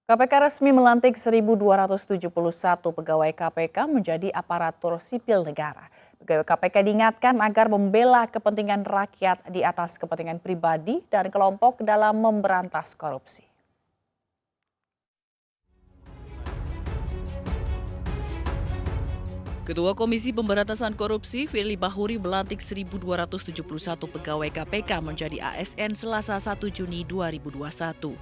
KPK resmi melantik 1.271 pegawai KPK menjadi aparatur sipil negara. Pegawai KPK diingatkan agar membela kepentingan rakyat di atas kepentingan pribadi dan kelompok dalam memberantas korupsi. Ketua Komisi Pemberantasan Korupsi, Firly Bahuri melantik 1.271 pegawai KPK menjadi ASN Selasa 1 Juni 2021.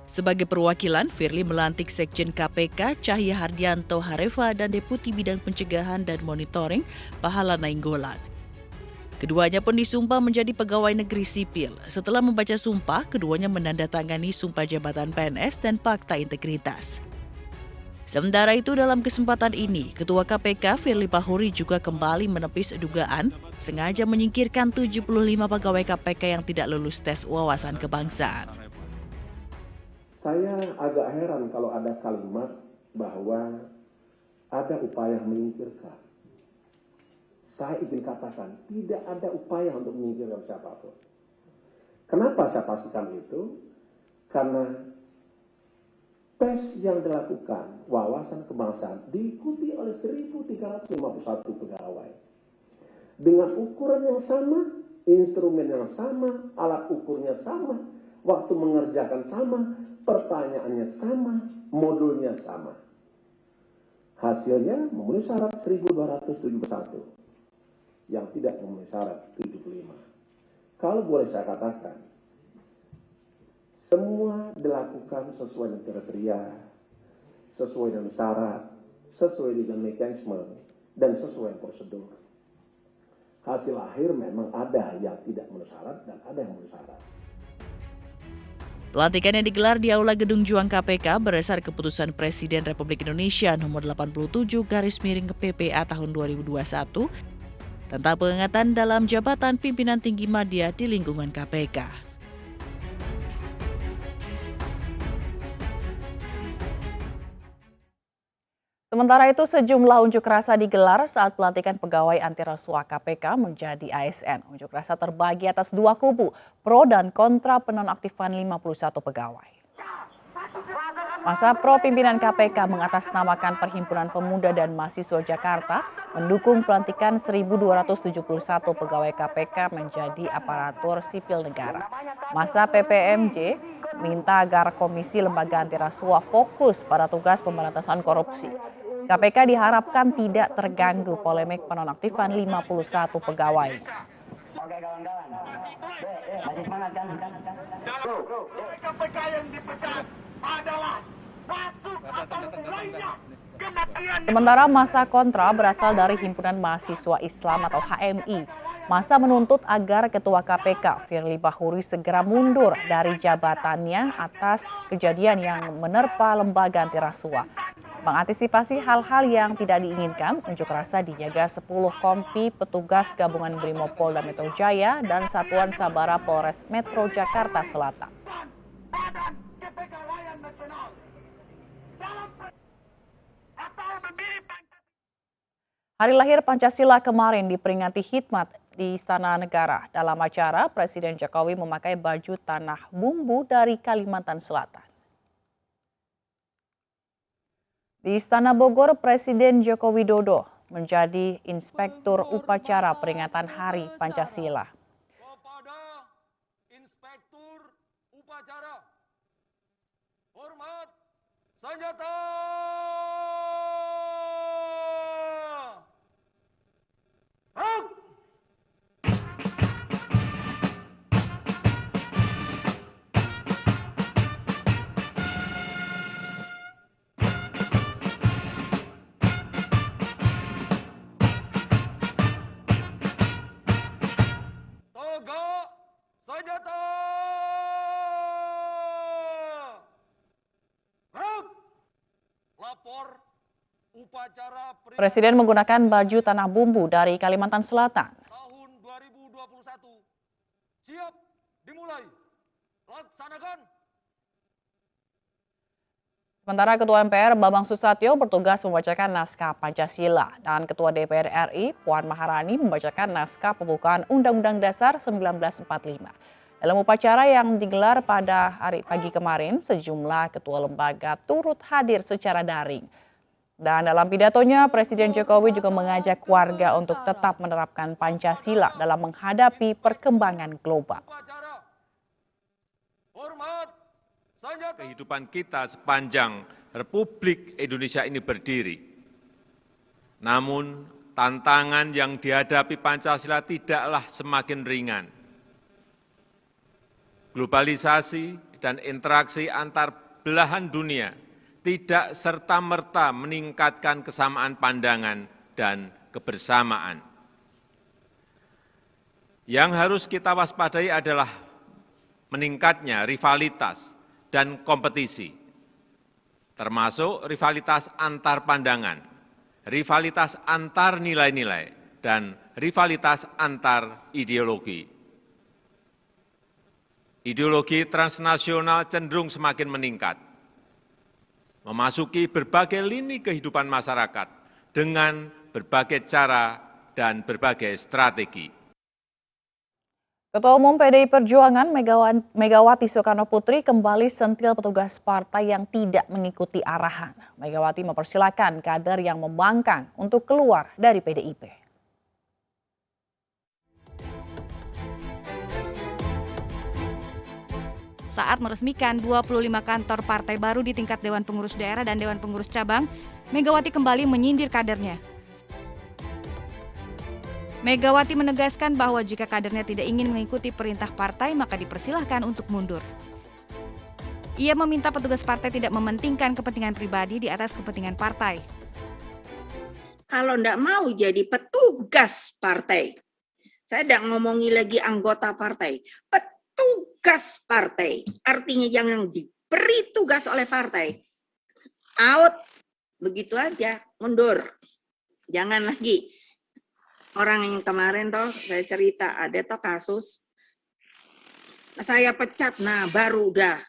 Sebagai perwakilan, Firly melantik Sekjen KPK Cahya Hardianto Harefa dan Deputi Bidang Pencegahan dan Monitoring Pahala Nainggolan. Keduanya pun disumpah menjadi pegawai negeri sipil. Setelah membaca sumpah, keduanya menandatangani sumpah jabatan PNS dan fakta integritas. Sementara itu dalam kesempatan ini, Ketua KPK Firly Bahuri juga kembali menepis dugaan sengaja menyingkirkan 75 pegawai KPK yang tidak lulus tes wawasan kebangsaan. Saya agak heran kalau ada kalimat bahwa ada upaya menyingkirkan. Saya ingin katakan tidak ada upaya untuk menyingkirkan siapapun. Kenapa saya pastikan itu? Karena tes yang dilakukan wawasan kebangsaan diikuti oleh 1.351 pegawai. Dengan ukuran yang sama, instrumen yang sama, alat ukurnya sama, waktu mengerjakan sama, pertanyaannya sama, modulnya sama. Hasilnya memenuhi syarat 1.271 yang tidak memenuhi syarat 75. Kalau boleh saya katakan, semua dilakukan sesuai dengan kriteria, sesuai dengan syarat, sesuai dengan mekanisme, dan sesuai dengan prosedur. Hasil akhir memang ada yang tidak memenuhi syarat dan ada yang memenuhi syarat. Pelantikan yang digelar di Aula Gedung Juang KPK berdasar keputusan Presiden Republik Indonesia nomor 87/PPA tahun 2021 tentang pengangkatan dalam jabatan pimpinan tinggi media di lingkungan KPK. Sementara itu sejumlah unjuk rasa digelar saat pelantikan pegawai anti rasuah KPK menjadi ASN. Unjuk rasa terbagi atas dua kubu, pro dan kontra penonaktifan 51 pegawai. Masa pro pimpinan KPK mengatasnamakan Perhimpunan Pemuda dan Mahasiswa Jakarta mendukung pelantikan 1.271 pegawai KPK menjadi aparatur sipil negara. Masa PPMJ minta agar Komisi Lembaga Anti Rasuah fokus pada tugas pemberantasan korupsi. KPK diharapkan tidak terganggu polemik penonaktifan 51 pegawai. Oke kawan-kawan, masih semangat kan? KPK yang dipecat adalah masuk atau lainnya. Sementara masa kontra berasal dari Himpunan Mahasiswa Islam atau HMI. Masa menuntut agar Ketua KPK Firly Bahuri segera mundur dari jabatannya atas kejadian yang menerpa lembaga anti rasuah. Mengantisipasi hal-hal yang tidak diinginkan, unjuk rasa dijaga 10 kompi petugas gabungan Brimopolda Metro Jaya dan Satuan Sabara Polres Metro Jakarta Selatan. Hari lahir Pancasila kemarin diperingati hikmat di Istana Negara. Dalam acara, Presiden Jokowi memakai baju tanah bumbu dari Kalimantan Selatan. Di Istana Bogor, Presiden Joko Widodo menjadi inspektur upacara peringatan Hari Pancasila. Kepada inspektur upacara, hormat senjata. Tegak senjata. Lapor upacara Presiden menggunakan baju tanah bumbu dari Kalimantan Selatan. tahun 2021 siap dimulai. Laksanakan. Sementara Ketua MPR Bambang Susatyo bertugas membacakan naskah Pancasila dan Ketua DPR RI Puan Maharani membacakan naskah pembukaan Undang-Undang Dasar 1945. Dalam upacara yang digelar pada hari pagi kemarin, sejumlah ketua lembaga turut hadir secara daring. Dan dalam pidatonya, Presiden Jokowi juga mengajak warga untuk tetap menerapkan Pancasila dalam menghadapi perkembangan global. Upacara. Hormat. Senjata. Kehidupan kita sepanjang Republik Indonesia ini berdiri. Namun, tantangan yang dihadapi Pancasila tidaklah semakin ringan. Globalisasi dan interaksi antar belahan dunia tidak serta-merta meningkatkan kesamaan pandangan dan kebersamaan. Yang harus kita waspadai adalah meningkatnya rivalitas dan kompetisi, termasuk rivalitas antar pandangan, rivalitas antar nilai-nilai, dan rivalitas antar ideologi. Ideologi transnasional cenderung semakin meningkat, memasuki berbagai lini kehidupan masyarakat dengan berbagai cara dan berbagai strategi. Ketua Umum PDI Perjuangan Megawati Soekarno Putri kembali sentil petugas partai yang tidak mengikuti arahan. Megawati mempersilahkan kader yang membangkang untuk keluar dari PDIP. Saat meresmikan 25 kantor partai baru di tingkat Dewan Pengurus Daerah dan Dewan Pengurus Cabang, Megawati kembali menyindir kadernya. Megawati menegaskan bahwa jika kadernya tidak ingin mengikuti perintah partai, maka dipersilahkan untuk mundur. Ia meminta petugas partai tidak mementingkan kepentingan pribadi di atas kepentingan partai. Kalau enggak mau jadi petugas partai, saya tidak ngomongi lagi anggota partai, petugas partai, artinya yang diberi tugas oleh partai, out, begitu aja, mundur. Jangan lagi. Orang yang kemarin toh saya cerita, ada toh kasus, saya pecat, nah baru udah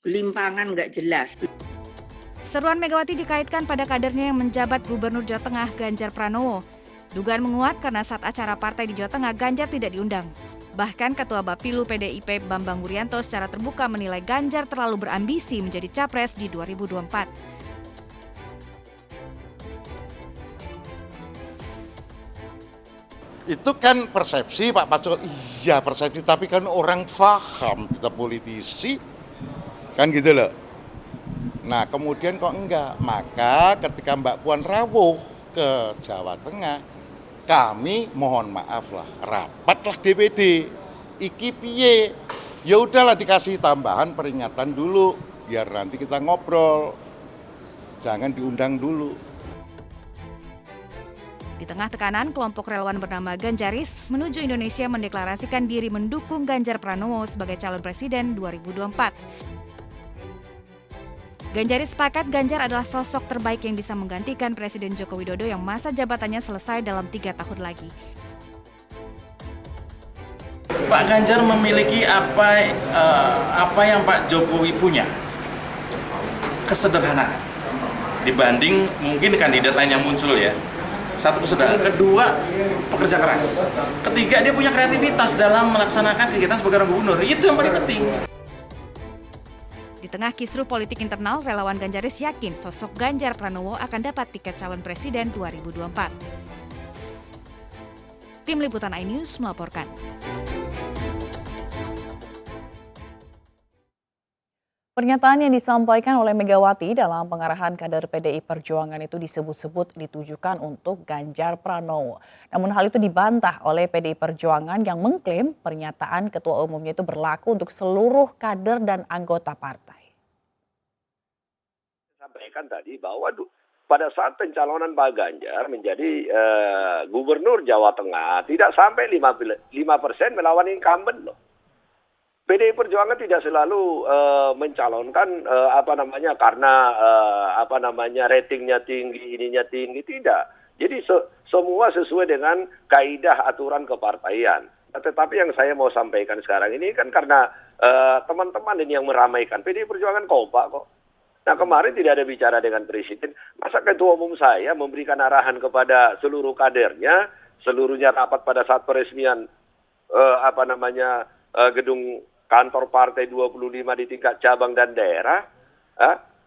limpangan nggak jelas. Seruan Megawati dikaitkan pada kadernya yang menjabat Gubernur Jawa Tengah Ganjar Pranowo. Dugaan menguat karena saat acara partai di Jawa Tengah Ganjar tidak diundang. Bahkan Ketua Bapilu PDIP Bambang Wuryanto secara terbuka menilai Ganjar terlalu berambisi menjadi capres di 2024. Itu kan persepsi Pak Pacul, iya persepsi, tapi kan orang paham kita politisi, kan gitu loh. Nah kemudian kok enggak, maka ketika Mbak Puan rawuh ke Jawa Tengah, kami mohon maaf lah, rapatlah DPD, iki piye, ya udahlah dikasih tambahan peringatan dulu, biar nanti kita ngobrol, jangan diundang dulu. Di tengah tekanan, kelompok relawan bernama Ganjaris menuju Indonesia mendeklarasikan diri mendukung Ganjar Pranowo sebagai calon presiden 2024. Ganjaris sepakat Ganjar adalah sosok terbaik yang bisa menggantikan Presiden Joko Widodo yang masa jabatannya selesai dalam 3 tahun lagi. Pak Ganjar memiliki apa yang Pak Jokowi punya, kesederhanaan. Dibanding mungkin kandidat lain yang muncul ya. Satu, kesederhanaan. Kedua, pekerja keras. Ketiga, dia punya kreativitas dalam melaksanakan kegiatan sebagai orang gubernur. Itu yang paling penting. Di tengah kisruh politik internal, relawan Ganjaris yakin sosok Ganjar Pranowo akan dapat tiket calon presiden 2024. Tim Liputan iNews melaporkan. Pernyataan yang disampaikan oleh Megawati dalam pengarahan kader PDI Perjuangan itu disebut-sebut ditujukan untuk Ganjar Pranowo. Namun hal itu dibantah oleh PDI Perjuangan yang mengklaim pernyataan ketua umumnya itu berlaku untuk seluruh kader dan anggota partai. Sampaikan tadi bahwa pada saat pencalonan Pak Ganjar menjadi gubernur Jawa Tengah tidak sampai 5% melawan incumbent loh. PDI Perjuangan tidak selalu mencalonkan karena ratingnya tinggi, ininya tinggi, tidak. Jadi semua sesuai dengan kaidah aturan kepartaian. Tetapi yang saya mau sampaikan sekarang ini kan karena teman-teman ini yang meramaikan, PDI Perjuangan kompak kok. Nah kemarin tidak ada bicara dengan presiden, masa ketua umum saya memberikan arahan kepada seluruh kadernya, seluruhnya rapat pada saat peresmian gedung kantor partai 25 di tingkat cabang dan daerah,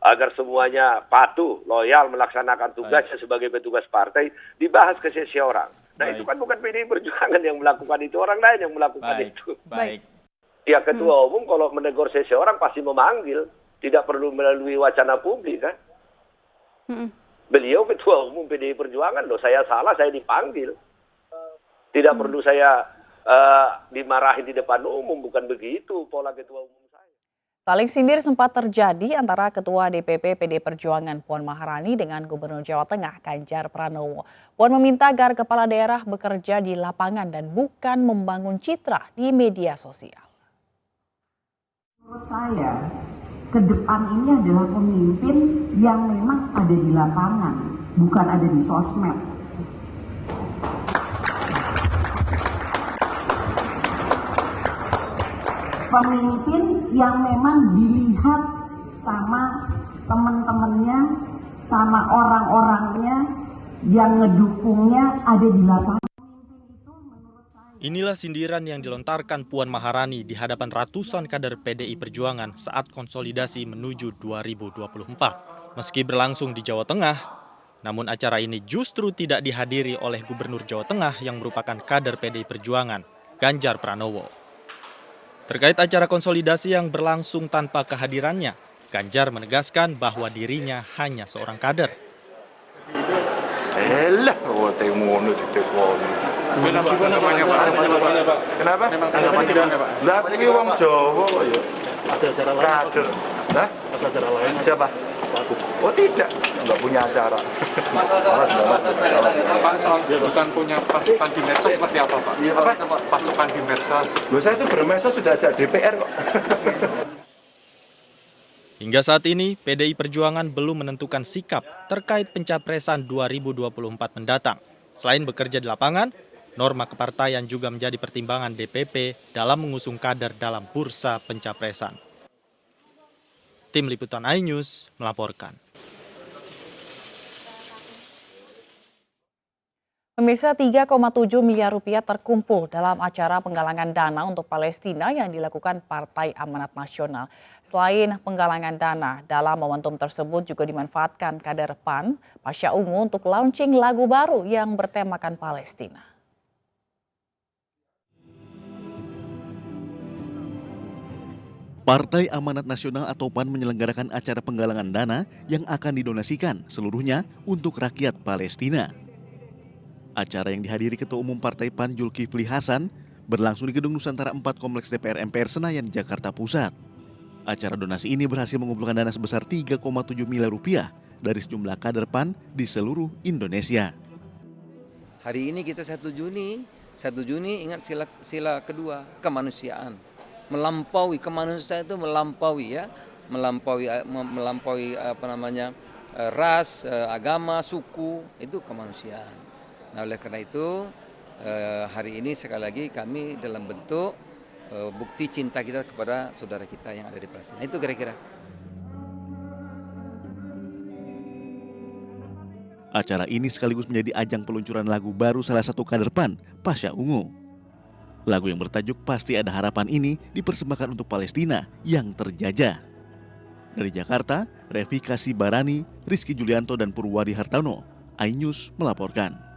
agar semuanya patuh, loyal melaksanakan tugasnya sebagai petugas partai, dibahas ke sesi orang. Nah itu kan bukan PDI Perjuangan yang melakukan itu, orang lain yang melakukan itu. Ya ketua umum kalau menegur sesi orang pasti memanggil, tidak perlu melalui wacana publik kan. Beliau ketua umum PDI Perjuangan loh, saya salah saya dipanggil. Tidak perlu saya dimarahin di depan umum, bukan begitu pola ketua umum saya. Saling sindir sempat terjadi antara Ketua DPP PD Perjuangan Puan Maharani dengan Gubernur Jawa Tengah Ganjar Pranowo. Puan meminta agar kepala daerah bekerja di lapangan dan bukan membangun citra di media sosial. Menurut saya, ke depan ini adalah pemimpin yang memang ada di lapangan, bukan ada di sosmed. Pemimpin yang memang dilihat sama teman-temannya, sama orang-orangnya yang ngedukungnya ada di lapangan. Inilah sindiran yang dilontarkan Puan Maharani di hadapan ratusan kader PDI Perjuangan saat konsolidasi menuju 2024. Meski berlangsung di Jawa Tengah, namun acara ini justru tidak dihadiri oleh Gubernur Jawa Tengah yang merupakan kader PDI Perjuangan, Ganjar Pranowo. Terkait acara konsolidasi yang berlangsung tanpa kehadirannya, Ganjar menegaskan bahwa dirinya hanya seorang kader. Kenapa? Lah iki wong Jawa kok ya. Ada acara lain. Kader. Hah? Ada acara lain. Siapa? Oh tidak, enggak punya acara. Pak, soal bukan punya pasukan di medsos seperti apa, Pak? Apa? Pasukan di medsos. Loh, saya itu bermedsos sudah sejak DPR kok. Hingga saat ini, PDI Perjuangan belum menentukan sikap terkait pencapresan 2024 mendatang. Selain bekerja di lapangan, norma kepartaian juga menjadi pertimbangan DPP dalam mengusung kader dalam bursa pencapresan. Tim Liputan iNews melaporkan. Pemirsa, 3,7 miliar rupiah terkumpul dalam acara penggalangan dana untuk Palestina yang dilakukan Partai Amanat Nasional. Selain penggalangan dana, dalam momentum tersebut juga dimanfaatkan kader PAN, Pasha Ungu, untuk launching lagu baru yang bertemakan Palestina. Partai Amanat Nasional atau PAN menyelenggarakan acara penggalangan dana yang akan didonasikan seluruhnya untuk rakyat Palestina. Acara yang dihadiri Ketua Umum Partai PAN Zulkifli Hasan berlangsung di Gedung Nusantara 4 Kompleks DPR MPR Senayan, Jakarta Pusat. Acara donasi ini berhasil mengumpulkan dana sebesar 3,7 miliar rupiah dari sejumlah kader PAN di seluruh Indonesia. Hari ini kita 1 Juni ingat sila kedua, kemanusiaan. Melampaui kemanusiaan itu melampaui ras, agama, suku, itu kemanusiaan. Nah, oleh karena itu hari ini sekali lagi kami dalam bentuk bukti cinta kita kepada saudara kita yang ada di Palestina. Itu kira-kira. Acara ini sekaligus menjadi ajang peluncuran lagu baru salah satu kader PAN, Pasha Ungu. Lagu yang bertajuk Pasti Ada Harapan ini dipersembahkan untuk Palestina yang terjajah. Dari Jakarta, Revika Sibarani, Rizky Julianto, dan Purwadi Hartono, iNews melaporkan.